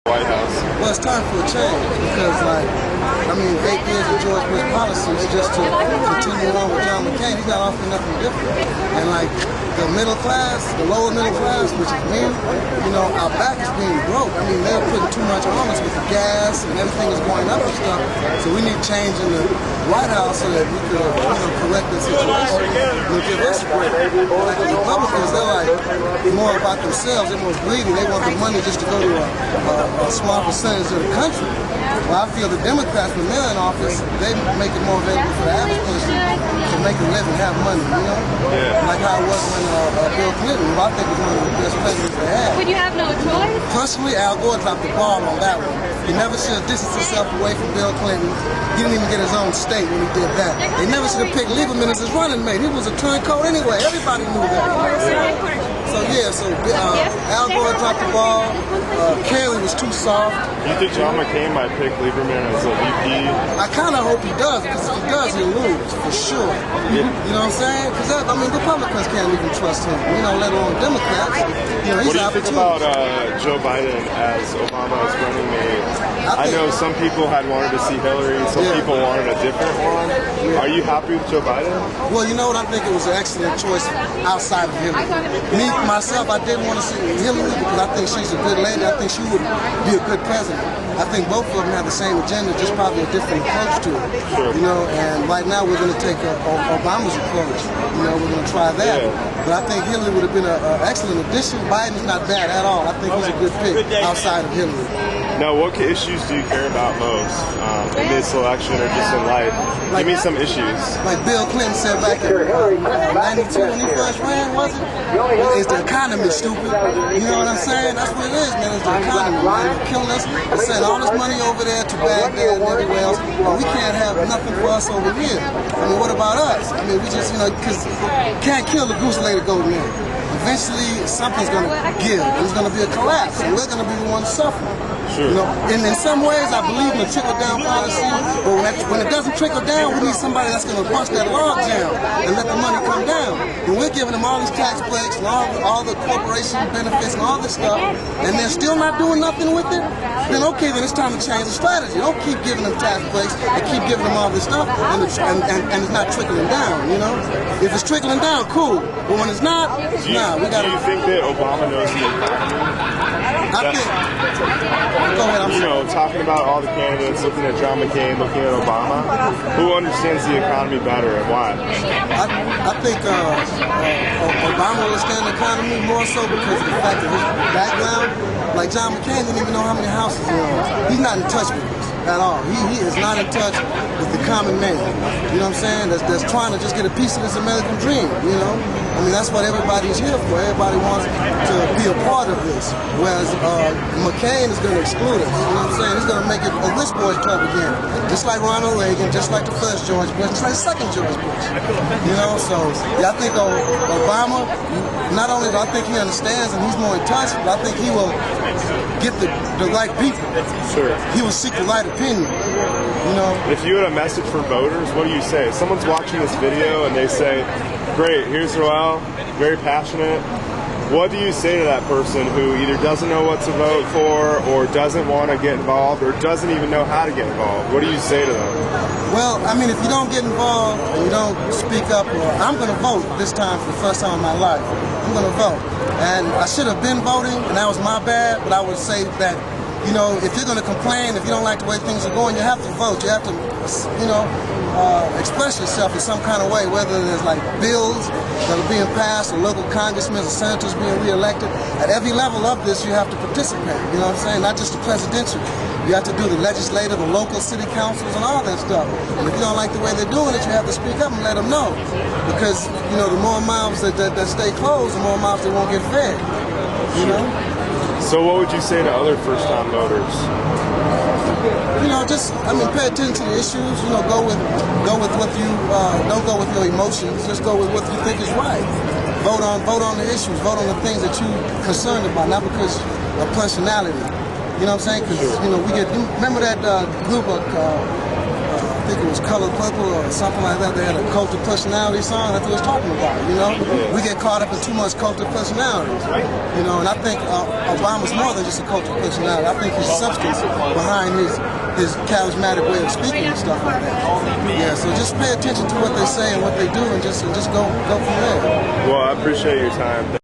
White House? Well, it's time for a change because, like, I mean, 8 years of George Bush policies just to continue on with John McCain. He's not offering nothing different. And, like, the middle class, the lower middle class, which is me, you know, our back is being broke. I mean, they're putting too much on us with the gas and everything is going up and stuff. So we need change in the White House so that we could, correct the situation and give us a break. Like the Republicans, they're like more about themselves. They're more greedy. They want the money just to go to a small percentage of the country. Well, I feel the Democrats, when they're in office, they make it more available for the average person to make a living, have money, you know? Yeah. Like how it was when Bill Clinton, who I think was one of the best presidents they had. Would you have no choice? Personally, Al Gore dropped the ball on that one. He never should have distanced himself away from Bill Clinton. He didn't even get his own state when he did that. They never should have picked Lieberman as his running mate. He was a turncoat anyway. Everybody knew that. So Al Gore dropped the ball. Kerry was too soft. You think John McCain might pick Lieberman as a VP? I kind of hope he does, because if he does, he'll lose, for sure. Yeah. You know what I'm saying? Because, I mean, Republicans can't even trust him, you know, let alone Democrats. You know, he's what do you think about Joe Biden as Obama's running mate? I know some people had wanted to see Hillary, some people wanted a different one. Are you happy with Joe Biden? Well, you know what? I think it was an excellent choice outside of Hillary. Me, myself, I didn't want to see Hillary because I think she's a good lady. I think she would be a good president. I think both of them have the same agenda, just probably a different approach to it. Sure. You know, and right now we're going to take Obama's approach. You know, we're going to try that. Yeah. But I think Hillary would have been an excellent addition. Biden's not bad at all. I think he's a good pick outside of Hillary. Now, what issues do you care about most in this election or just in life? Give me some issues. Like Bill Clinton said back in 92 when he first ran, was it? It's the economy, stupid. You know what I'm saying? That's what it is, man. It's the economy, man. They're killing us. They send all this money over there to Baghdad and everywhere else, but we can't have nothing for us over here. I mean, what about us? I mean, we just, because can't kill the goose lay the golden egg. Eventually, something's going to give. There's going to be a collapse, and we're going to be the ones suffering. Sure. You know, and in some ways, I believe in the trickle-down policy, but when it doesn't trickle down, we need somebody that's going to punch that log down and let the money come down. When we're giving them all these tax breaks and all the corporation benefits and all this stuff, and they're still not doing nothing with it, then okay, then it's time to change the strategy. Don't keep giving them tax breaks and keep giving them all this stuff, and it's not trickling down, you know? If it's trickling down, cool. But when it's not, nah, we got to... Do you think that Obama knows the economy? I think... Go ahead, talking about all the candidates, looking at John McCain, looking at Obama, who understands the economy better and why? I think Obama understands the economy more so because of the fact that his background, like John McCain didn't even know how many houses he owns. He's not in touch with us at all. He is not in touch with the common man. You know what I'm saying? That's trying to just get a piece of this American dream, you know? I mean, that's what everybody's here for. Everybody wants to be a part of this. Whereas McCain is going to exclude us. You know what I'm saying? He's going to make it a rich boys club again. Just like Ronald Reagan, just like the first George Bush, just like the second George Bush. You know, so yeah, I think Obama, not only do I think he understands and he's more in touch, but I think he will get the right people. Sure. He will seek the right opinion. You know? If you had a message for voters, what do you say? Someone's watching this video and they say, great, here's Roel, very passionate. What do you say to that person who either doesn't know what to vote for or doesn't want to get involved or doesn't even know how to get involved? What do you say to them? Well, I mean, if you don't get involved and you don't speak up, I'm going to vote this time for the first time in my life. I'm going to vote. And I should have been voting, and that was my bad, but I would say that, you know, if you're going to complain, if you don't like the way things are going, you have to vote. You have to, you know, express yourself in some kind of way, whether there's like bills that are being passed or local congressmen or senators being reelected. At every level of this, you have to participate, you know what I'm saying? Not just the presidential. You have to do the legislative, the local city councils and all that stuff. And if you don't like the way they're doing it, you have to speak up and let them know. Because, you know, the more mouths that stay closed, the more mouths they won't get fed, you know? So what would you say to other first-time voters? You know, just, pay attention to the issues. You know, go with what you, don't go with your emotions. Just go with what you think is right. Vote on the issues. Vote on the things that you're concerned about, not because of personality. You know what I'm saying? Because, you know, remember that group of think it was Color Purple or something like that. They had a cult of personality song. That's what it was talking about, you know? We get caught up in too much cult of personalities, you know? And I think Obama's more than just a cult of personality. I think his substance behind his charismatic way of speaking and stuff like that. Yeah, so just pay attention to what they say and what they do, and just go from there. Well, I appreciate your time.